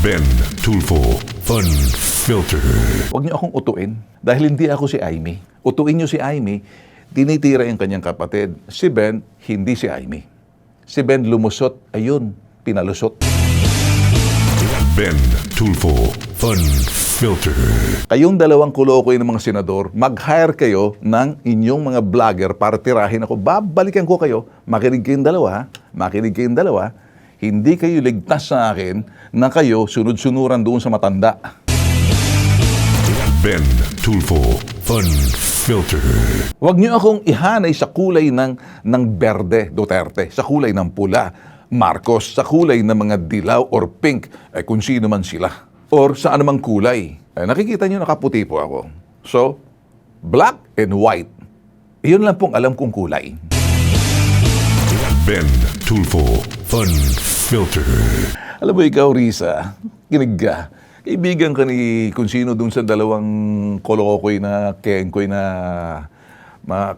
Ben Tulfo Fun Filter. Huwag niyo akong utuin dahil hindi ako si Aimee. Utuin niyo si Aimee, tinitira yung kanyang kapatid. Si Ben, hindi si Aimee. Si Ben lumusot, ayun, pinalusot. Ben Tulfo Fun Filter. Kayong dalawang kulokoy ng mga senador, mag-hire kayo ng inyong mga vlogger para tirahin ako. Babalikan ko kayo, makinig kayong dalawa, makinig kayong dalawa. Hindi kayo ligtas sa akin na kayo sunod-sunuran doon sa matanda. Ben Tulfo Fun Filter. Huwag niyo akong ihanay sa kulay ng berde, Duterte, sa kulay ng pula, Marcos, sa kulay ng mga dilaw or pink, kung sino man sila. Or sa anumang kulay. Nakikita niyo nakaputi po ako. So, black and white. Iyon lang pong alam kong kulay. Ben Tulfo Fun Filter. Alam mo ikaw, Risa, kinig ka. Kaibigan ka ni kung sino dun sa dalawang kolokoy na kengkoy na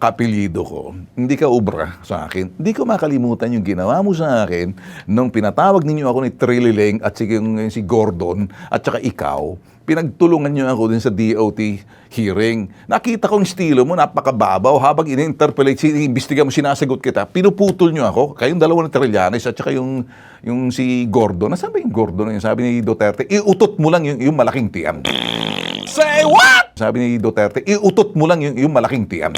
kapilido ko. Hindi ka ubra sa akin. Hindi ko makalimutan yung ginawa mo sa akin nung pinatawag ninyo ako ni Trilileng at si Gordon at saka ikaw. Pinagtulungan niyo ako din sa DOT hearing. Nakita kong estilo mo, napakababaw. Habang ini-interpellate, iimbestiga mo, sinasagot kita, pinuputol niyo ako. Kayong dalawa ng Trillanes at saka yung si Gordon. Nasabi yung Gordon, yung sabi ni Duterte, iutot mo lang yung malaking tiyan. Say what? Sabi ni Duterte, iutot mo lang yung malaking tiyan.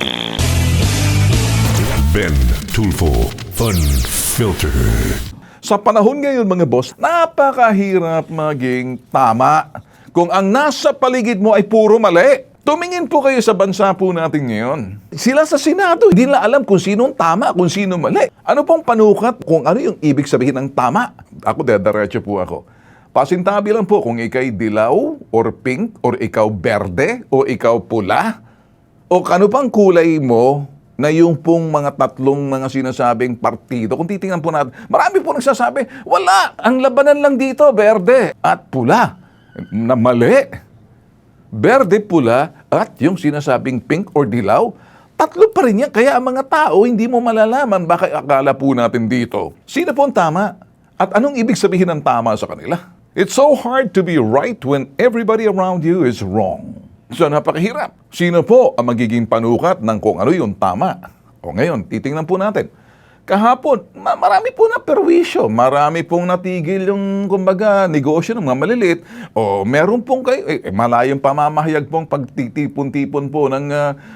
Ben Tulfo Fun Filter. Sa panahon ngayon, mga boss, napakahirap maging tama. Kung ang nasa paligid mo ay puro mali, tumingin po kayo sa bansa po natin ngayon. Sila sa Senado, hindi nila alam kung sino tama, kung sino mali. Ano pong panukat kung ano yung ibig sabihin ng tama? Ako, dediretso po ako. Pasintabi lang po kung ikay dilaw, or pink, or ikaw berde, o ikaw pula, o ano pang kulay mo na yung pong mga tatlong mga sinasabing partido. Kung titingnan po natin, marami po nagsasabi, wala, ang labanan lang dito, berde at pula. Na mali. Berde, pula, at yung sinasabing pink or dilaw, tatlo pa rin yan. Kaya ang mga tao, hindi mo malalaman, baka akala po natin dito. Sino po ang tama? At anong ibig sabihin ng tama sa kanila? It's so hard to be right when everybody around you is wrong. So, napakahirap. Sino po ang magiging panukat ng kung ano yung tama? O ngayon, titingnan po natin. Kahapon, marami po na perwisyo, marami pong natigil yung, kumbaga, negosyo ng mga maliliit, o meron pong kayo, malayong pamamahayag pong pagtitipon-tipon po ng,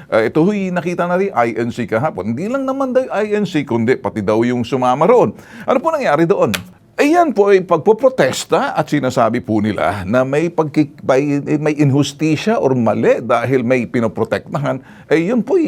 ito huy, nakita na rin, INC kahapon. Hindi lang naman daw INC, kundi pati daw yung sumama roon. Ano po nangyari doon? Ayan po ay pagpoprotesta at sinasabi po nila na may inhustisya or mali dahil may pinoprotektahan, yun po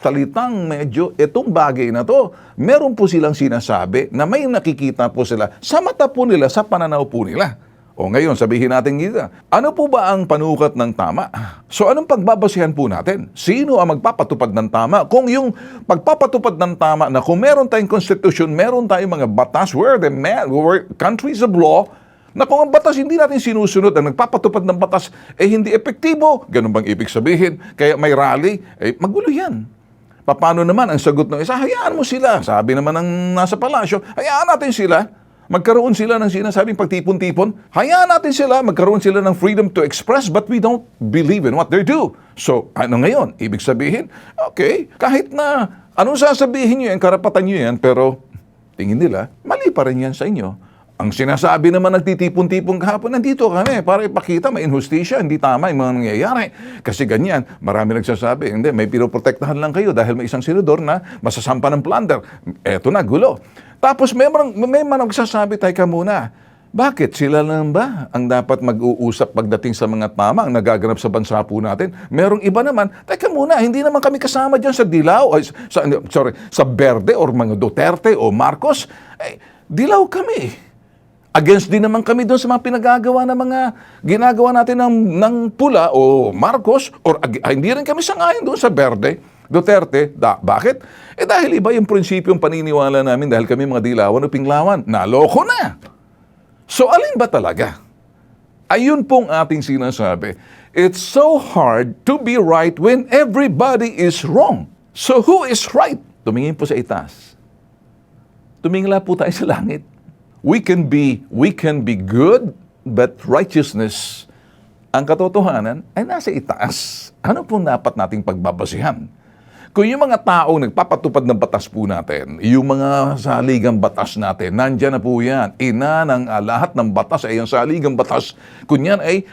salitang medyo, itong bagay na to, meron po silang sinasabi na may nakikita po sila sa mata po nila, sa pananaw po nila. O ngayon, sabihin natin gita, ano po ba ang panukat ng tama? So anong pagbabasihan po natin? Sino ang magpapatupad ng tama? Kung yung pagpapatupad ng tama na kung meron tayong constitution, meron tayong mga batas, where countries of law, na kung ang batas hindi natin sinusunod, ang nagpapatupad ng batas, hindi epektibo. Ganun bang ibig sabihin? Kaya may rally, magulo yan. Paano naman ang sagot ng isa? Hayaan mo sila. Sabi naman ng nasa palasyo, hayaan natin sila. Magkaroon sila ng sinasabing pagtipon-tipon. Hayaan natin sila. Magkaroon sila ng freedom to express, but we don't believe in what they do. So, ano ngayon? Ibig sabihin, okay, kahit na anong sasabihin nyo yan, karapatan nyo yan, pero tingin nila, mali pa rin yan sa inyo. Ang sinasabi naman nagtitipon-tipon kahapon, nandito kami para ipakita may inhustisya, hindi tama yung mga nangyayari. Kasi ganyan, marami nagsasabi, hindi, may pinoprotektahan lang kayo dahil may isang senador na masasampa ng plunder. Eto na, gulo. Tapos may nagsasabi, teka muna, bakit sila lang ba ang dapat mag-uusap pagdating sa mga tama ang nagaganap sa bansa po natin? Merong iba naman, teka muna, hindi naman kami kasama dyan sa dilaw, sa berde or mga Duterte o Marcos. Dilaw kami. Against din naman kami doon sa mga pinagagawa ng mga ginagawa natin ng pula o Marcos, or hindi rin kami sangayon doon sa berde, Duterte. Bakit? Dahil iba yung prinsipyong paniniwala namin dahil kami mga dilawan o pinglawan. Naloko na! So alin ba talaga? Ayun pong ating sinasabi. It's so hard to be right when everybody is wrong. So who is right? Tumingin po sa itaas. Tumingala po tayo sa langit. We can be good but righteousness, ang katotohanan ay nasa itaas. Ano po dapat nating pagbabasihan? Kung yung mga taong nagpapatupad ng batas po natin, yung mga saligang batas natin, nandyan na po yan. Ina ng lahat ng batas ay yung saligang batas. Kung yan ay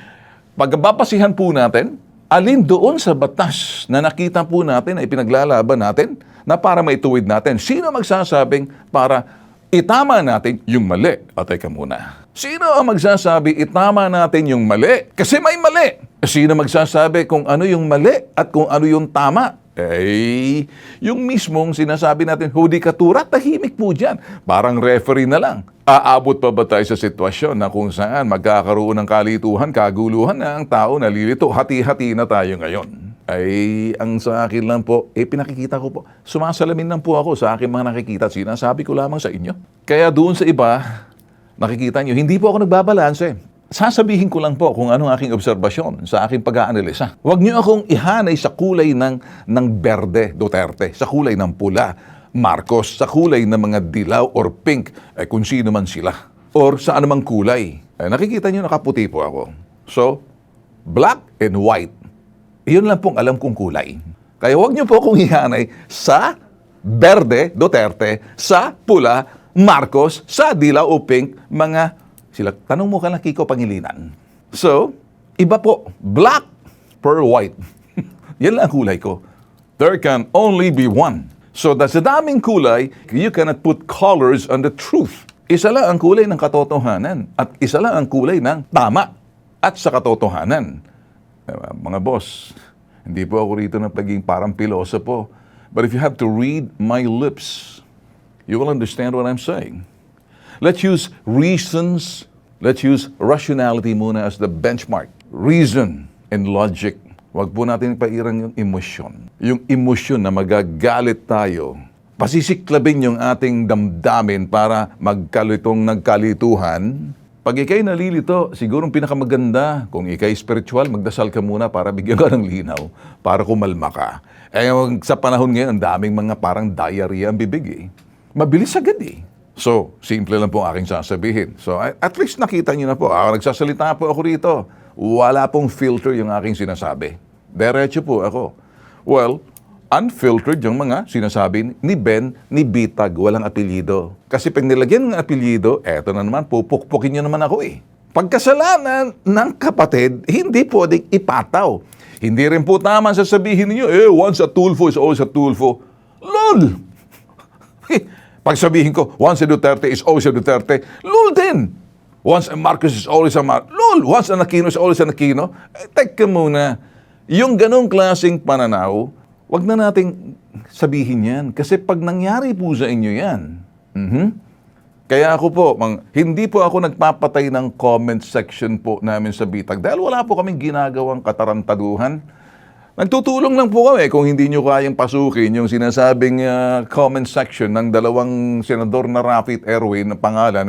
pagbabasihan po natin, alin doon sa batas na nakita po natin ay pinaglalaban natin na para maituwid natin. Sino magsasabing para itama natin yung mali? O teka muna. Sino ang magsasabi itama natin yung mali? Kasi may mali. Sino magsasabi kung ano yung mali at kung ano yung tama? Eh, yung mismong sinasabi natin, hudikatura, tahimik po dyan. Parang referee na lang. Aabot pa ba tayo sa sitwasyon na kung saan magkakaroon ng kalituhan, kaguluhan na ang tao nalilito? Hati-hati na tayo ngayon. Ay, ang sa akin lang po, pinakikita ko po. Sumasalamin lang po ako sa aking mga nakikita. Sinasabi ko lamang sa inyo. Kaya doon sa iba, nakikita nyo, hindi po ako nagbabalanse. Sasabihin ko lang po kung anong aking obserbasyon sa aking pag-aanalisa. Huwag niyo akong ihanay sa kulay ng berde, Duterte, sa kulay ng pula, Marcos, sa kulay ng mga dilaw or pink, kung sino man sila. Or sa anumang kulay. Nakikita niyo nakaputi po ako. So, black and white. Iyon lang pong alam kong kulay. Kaya huwag niyo po akong ihanay sa berde, Duterte, sa pula, Marcos, sa dilaw o pink, mga sila, tanong mo ka na Kiko Pangilinan. So, iba po. Black per white. Yan lang ang kulay ko. There can only be one. So, sa daming kulay, you cannot put colors on the truth. Isa lang ang kulay ng katotohanan. At isa lang ang kulay ng tama. At sa katotohanan. Mga boss, hindi po ako rito ng pagiging parang pilosopo. But if you have to read my lips, you will understand what I'm saying. Let's use reasons, let's use rationality muna as the benchmark. Reason and logic. Huwag po natin ipairang yung emosyon. Yung emosyon na magagalit tayo, pasisiklabin yung ating damdamin para nagkalituhan. Pag ikay nalilito, siguro pinakamaganda, kung ikay spiritual, magdasal ka muna para bigyan ka ng linaw, para kumalma ka. Sa panahon ngayon, ang daming mga parang diarrhea ang bibig eh. Mabilis agad eh. So, simple lang po ang aking sasabihin. So, at least nakita niyo na po. Nagsasalita po ako rito. Wala pong filter yung aking sinasabi. Diretso po ako. Well, unfiltered yung mga sinasabi ni Ben, ni Bitag, walang apelyido. Kasi pag nilagyan ng apelyido, eto na naman, pupukpukin niyo naman ako eh. Pagkasalanan ng kapatid, hindi pwedeng ipataw. Hindi rin po tama sasabihin niyo, once a Tulfo is always a Tulfo. LOL! Pag sabihin ko, once a Duterte is always a Duterte, lul din. Once a Marcos is always a Marcos, lul. Once a Aquino is always a Aquino. Teka muna. Yung ganong klaseng pananaw, wag na nating sabihin yan. Kasi pag nangyari po sa inyo yan, kaya ako po, hindi po ako nagpapatay ng comment section po namin sa Bitag dahil wala po kaming ginagawang katarantaduhan. Nagtutulong lang po kami kung hindi nyo kayang pasukin yung sinasabing comment section ng dalawang senador na Rafi at Erwin na pangalan,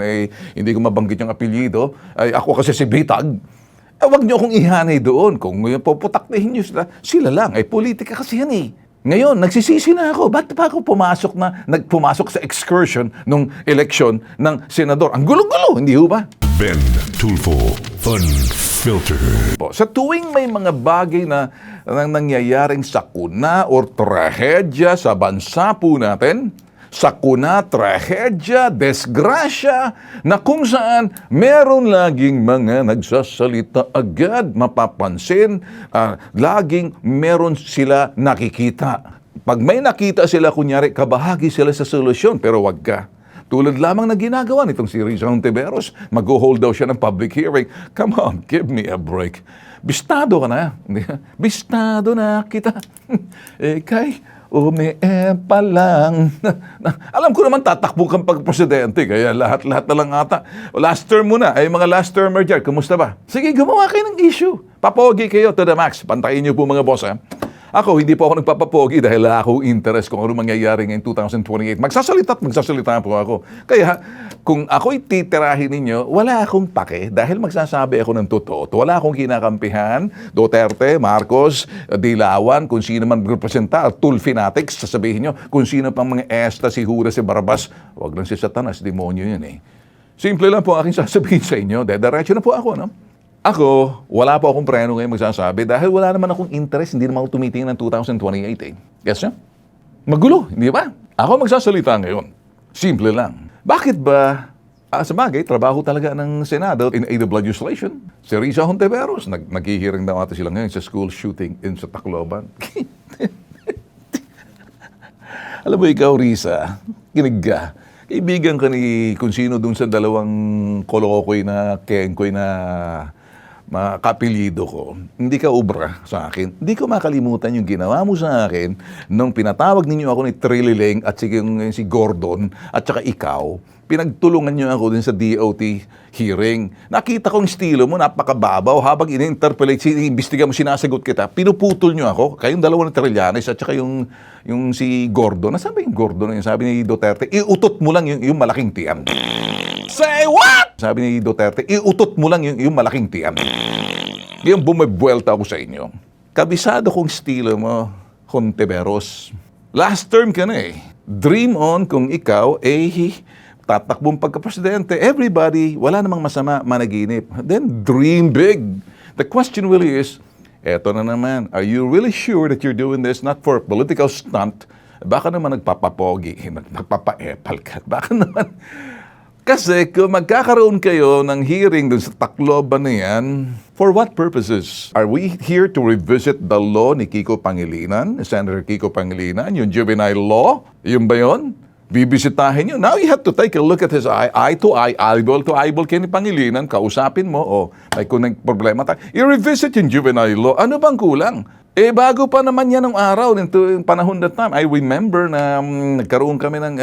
hindi ko mabanggit yung apelyido, ako kasi si Bitag. Huwag nyo akong ihanay doon. Kung puputaktihin nyo sila lang. Politika kasi yan eh. Ngayon, nagsisisi na ako. Ba't pa ako nagpumasok sa excursion nung eleksyon ng senador? Ang gulo-gulo, hindi ho ba? Ben Tulfo Fun Filter. Sa tuwing may mga bagay na nangyayaring sakuna o trahedya sa bansa po natin, sakuna, trahedya, desgrasya, na kung saan meron laging mga nagsasalita agad, mapapansin, laging meron sila nakikita. Pag may nakita sila, kunyari, kabahagi sila sa solusyon, pero wag ka. Tulad lamang na ginagawa nitong si Rizal Ontiveros, mag-hold daw siya ng public hearing. Come on, give me a break. Bistado ka na. Bistado na kita. Kay pa lang. Alam ko naman tatakbo kang pag-presidente, kaya lahat-lahat na lang ata. Last term muna, mga last termer dyan, kumusta ba? Sige, gumawa kayo ng issue. Papogi kayo to the max. Pantayin niyo po mga boss, ha? Ako, hindi po ako nagpapapogi dahil ako interest kung ano mangyayari ngayong 2028. Magsasalita po ako. Kaya, kung ako'y titirahin ninyo, wala akong pake dahil magsasabi ako ng totoo. Wala akong kinakampihan, Duterte, Marcos, Dilawan, kung sino man representa, Tulfinatics, sasabihin nyo, kung sino pang mga Esta, si Hura, si Barabas, wag lang si Satanas, demonyo yun eh. Simple lang po aking sasabihin sa inyo. Dediretso na po ako, no? Ako, wala po akong preno ngayon magsasabi dahil wala naman akong interest, hindi naman ako tumitingin ng 2028 eh. Yes, sir? Magulo, hindi ba? Ako magsasalita ngayon. Simple lang. Bakit ba, sa bagay, trabaho talaga ng Senado in aid of legislation. Si Risa Hontiveros, naghihiring daw ata sila ngayon sa school shooting in sa Tacloban. Alam mo ikaw, Risa, kinig ka. Kaibigan ka ni kung sino dun sa dalawang kolokoy na kengkoy na mga kapilido ko, hindi ka ubra sa akin. Hindi ko makalimutan yung ginawa mo sa akin nung pinatawag ninyo ako ni Trilileng at si Gordon at saka ikaw. Pinagtulungan nyo ako din sa DOT hearing. Nakita kong estilo mo, napakababaw. Habang ini-interpellate, imbestiga mo, sinasagot kita, pinuputol nyo ako. Kayong dalawa ng Trillanes at saka yung si Gordon. Nasaan ba yung Gordon? Sabi ni Duterte, iutot mo lang yung malaking tiyan. Say what? Sabi ni Duterte, iutot mo lang yung malaking tiyan. Yung bumabuelta ako sa inyo. Kabisado kong estilo mo, Hontiveros. Last term ka na eh. Dream on kung ikaw tatakbong pagka-presidente. Everybody, wala namang masama, managinip. Then dream big. The question really is, eto na naman, are you really sure that you're doing this not for a political stunt? Baka naman nagpapapogi, nagpapaepal ka. Baka naman. Kasi kung magkakaroon kayo ng hearing dun sa Tacloban na yan, for what purposes? Are we here to revisit the law ni Kiko Pangilinan, Senator Kiko Pangilinan, yung juvenile law? Yung ba yun? Bibisitahin nyo. Now you have to take a look at his eye to eye, eyeball to eyeball kay ni Pangilinan, kausapin mo, may kunang problema tayo. I-revisit yung juvenile law. Ano bang kulang? Bago pa naman yan ng araw, nito panahon that time, I remember na nagkaroon kami ng,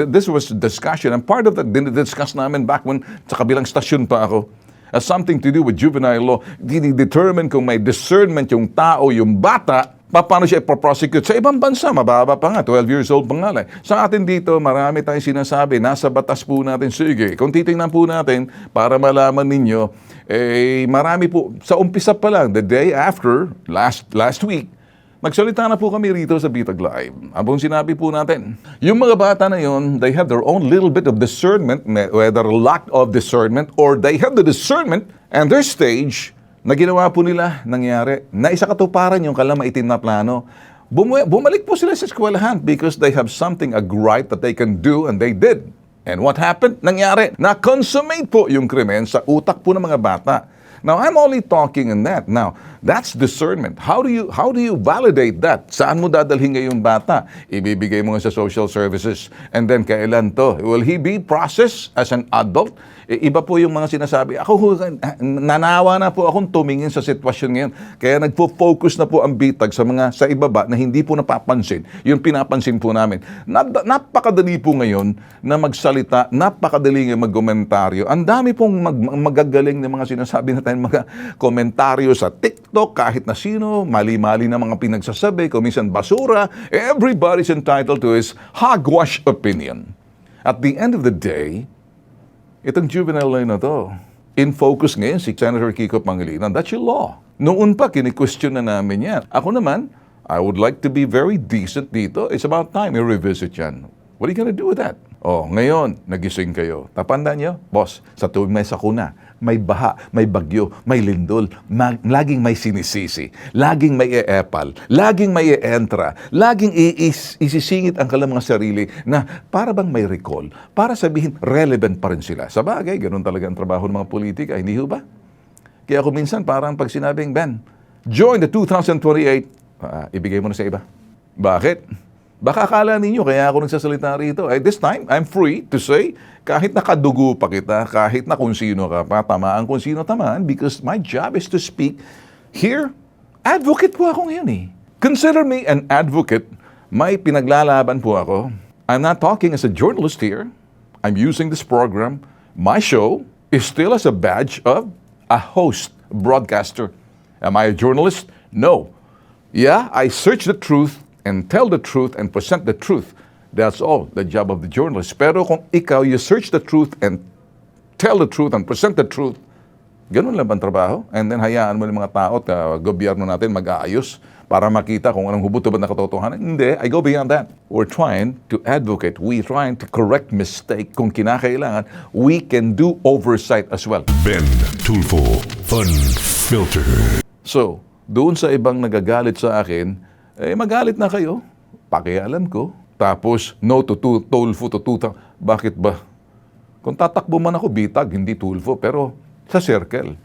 this was discussion, and part of that, discuss namin back when sa kabilang stasyon pa ako, has something to do with juvenile law. Determine kung may discernment yung tao, yung bata, paano siya ipoprosecute? Sa ibang bansa, mababa pa nga, 12 years old pa nga lang. Sa atin dito, marami tayong sinasabi, nasa batas po natin. Sige, kung titingnan po natin, para malaman ninyo, marami po, sa umpisa pa lang, the day after, last week, nagsalita na po kami rito sa Bitag Live. Abong sinabi po natin, yung mga bata na yon, they have their own little bit of discernment, whether lack of discernment, or they have the discernment and their stage na ginawa po nila, nangyari, na isa katuparan yung kalamaitin na plano. Bumalik po sila sa eskwelahan because they have something, a right that they can do, and they did. And what happened? Nangyari. Na-consummate po yung krimen sa utak po ng mga bata. Now, I'm only talking in that. Now, that's discernment. How do you validate that? Saan mo dadalhin ngayong bata? Ibibigay mo sa social services. And then, kailan to? Will he be processed as an adult? Iba po yung mga sinasabi. Ako, nanawa na po akong tumingin sa sitwasyon ngayon. Kaya nagpo-focus na po ang bitag sa ibaba na hindi po napapansin. Yung pinapansin po namin. Napakadali po ngayon na magsalita, napakadali ngayon magkomentaryo. Ang dami pong magagaling na mga sinasabi natin, mga komentaryo sa TikTok, kahit na sino, mali-mali na mga pinagsasabi, kung minsan basura. Everybody's entitled to his hogwash opinion. At the end of the day, itong juvenile law na to, in focus ngayon si Senator Kiko Pangilinan. That's your law. Noon pa, kini-question na namin yan. Ako naman, I would like to be very decent dito. It's about time i-revisit yan. What are you gonna do with that? Ngayon, nagising kayo. Tapandaan nyo, boss, sa tuwing may sakuna, may baha, may bagyo, may lindol, laging may sinisisi, laging may e-epal, laging may e-entra, laging isisingit ang kalang mga sarili na para bang may recall, para sabihin relevant pa rin sila. Sa bagay, ganun talaga ang trabaho ng mga politika, hindi ho ba? Kaya ako minsan parang pag sinabing, Ben, join the 2028, ibigay mo na sa iba. Bakit? Baka akala ninyo, kaya ako nagsasalita rito. This time, I'm free to say, kahit nakadugo pa kita, kahit na kung sino ka pa, tamaan kung sino tamaan, because my job is to speak. Here, advocate po ako ngayon eh. Consider me an advocate. May pinaglalaban po ako. I'm not talking as a journalist here. I'm using this program. My show is still as a badge of a host, broadcaster. Am I a journalist? No. Yeah, I search the truth and tell the truth and present the truth. That's all the job of the journalist. Pero kung ikaw, you search the truth and tell the truth and present the truth, ganun lang bang trabaho? And then hayaan mo ng mga tao at gobyerno natin mag-aayos para makita kung anong hubot-hubot na katotohanan. Hindi, I go beyond that. We're trying to advocate. We're trying to correct mistake. Kung kinakailangan, we can do oversight as well. Ben Tulfo Fun Filter. So, doon sa ibang nagagalit sa akin, magalit na kayo. Pakialam ko. Tapos, no to Tulfo to tuta. Bakit ba? Kung tatakbo man ako, bitag, hindi Tulfo. Pero sa circle.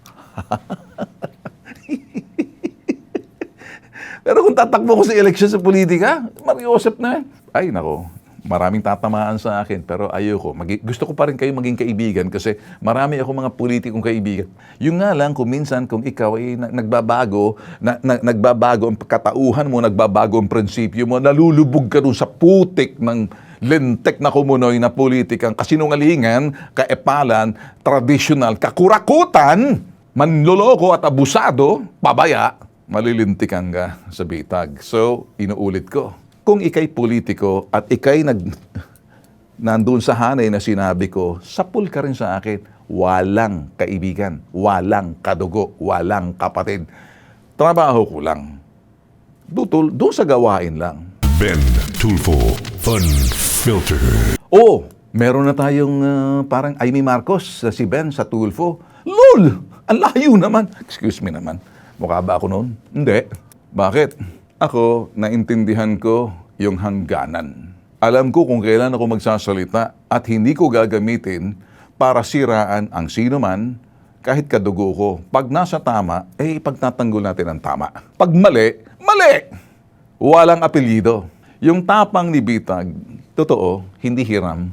Pero kung tatakbo ko sa eleksyon sa politika, Mariosep na. Ay, nako. Maraming tatamaan sa akin, pero ayoko. Gusto ko pa rin kayo maging kaibigan kasi marami ako mga politikong kaibigan. Yung nga lang, kung minsan, kung ikaw ay nagbabago, nagbabago ang katauhan mo, nagbabago ang prinsipyo mo, nalulubog ka dun sa putik ng lintek na kumunoy na politikang kasinungalingan, kaepalan, tradisyonal, kakurakutan, manloloko at abusado, pabaya, malilintikan ka sa bitag. So, inuulit ko. Kung ikay politiko at ikay nandun sa hanay na sinabi ko, sapul ka rin sa akin. Walang kaibigan, walang kadugo, walang kapatid. Trabaho ko lang. Doon sa gawain lang. Ben Tulfo Fun Filter. Oh, meron na tayong parang Amy Marcos, si Ben sa Tulfo. LOL! Ang layo naman. Excuse me naman. Mukha ba ako noon? Hindi. Bakit? Ako, naintindihan ko yung hangganan. Alam ko kung kailan ako magsasalita at hindi ko gagamitin para siraan ang sino man, kahit kadugo ko. Pag nasa tama, ipagtatanggol natin ang tama. Pag mali, mali! Walang apelyido. Yung tapang ni Bitag, totoo, hindi hiram.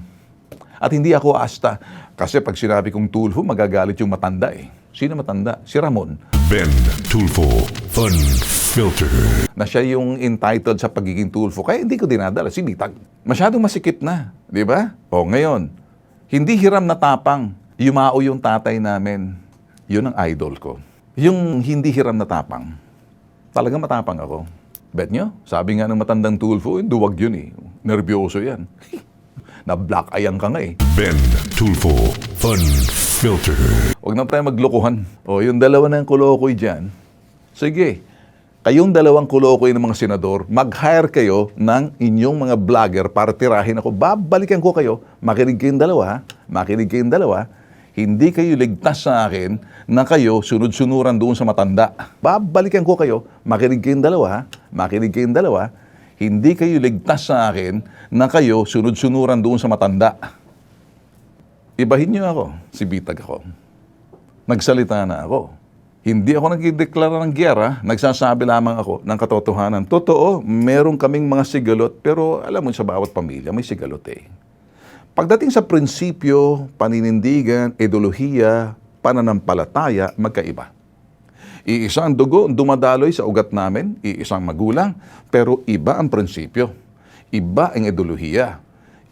At hindi ako asta. Kasi pag sinabi kong Tulfo, magagalit yung matanda eh. Sino matanda? Si Ramon. Ben Tulfo Fun Filter. Na siya yung entitled sa pagiging Tulfo. Kaya hindi ko dinadala si Bitag. Masyadong masikip na. Di ba? O ngayon, hindi hiram na tapang. Yumao yung tatay namin. Yun ang idol ko. Yung hindi hiram na tapang. Talagang matapang ako. Bet nyo? Sabi nga ng matandang Tulfo, duwag yun eh. Nervyoso yan. Na black ayang ka nga eh. Ben Tulfo Fun Filter. Huwag na tayo maglokohan. O, yung dalawa na yung kulokoy dyan, sige, kayong dalawang kulokoy ng mga senador, mag-hire kayo ng inyong mga vlogger para tirahin ako. Babalikan ko kayo. Makinig kayong dalawa, ha? Makinig kayong dalawa. Hindi kayo ligtas sa akin na kayo sunod-sunuran doon sa matanda. Babalikan ko kayo. Makinig kayong dalawa, ha? Makinig kayong dalawa. Hindi kayo ligtas sa akin na kayo sunod-sunuran doon sa matanda. Ibahin niyo ako, si Bitag ako. Nagsalita na ako. Hindi ako nagdeklara ng giyera, nagsasabi lamang ako ng katotohanan. Totoo, meron kaming mga sigalot, pero alam mo sa bawat pamilya may sigalot eh. Pagdating sa prinsipyo, paninindigan, ideolohiya, pananampalataya, magkaiba. Iisang dugo dumadaloy sa ugat namin, iisang magulang, pero iba ang prinsipyo. Iba ang ideolohiya.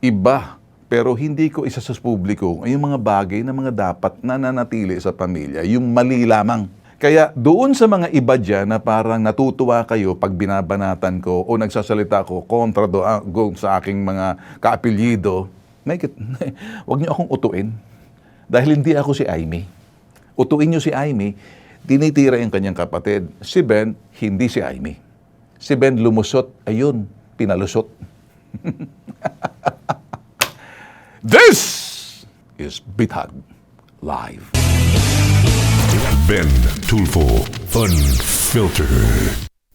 Iba, pero hindi ko isa sa publiko ay yung mga bagay na mga dapat na nanatili sa pamilya, yung mali lamang. Kaya doon sa mga iba dyan na parang natutuwa kayo pag binabanatan ko o nagsasalita ko kontra doon sa aking mga kaapelyido, huwag niyo akong utuin. Dahil hindi ako si Amy. Utuin niyo si Amy, tinitira yung kanyang kapatid. Si Ben, hindi si Amy. Si Ben lumusot, ayun, pinalusot. This is Bitag Live. Ben Tulfo Fun Filter.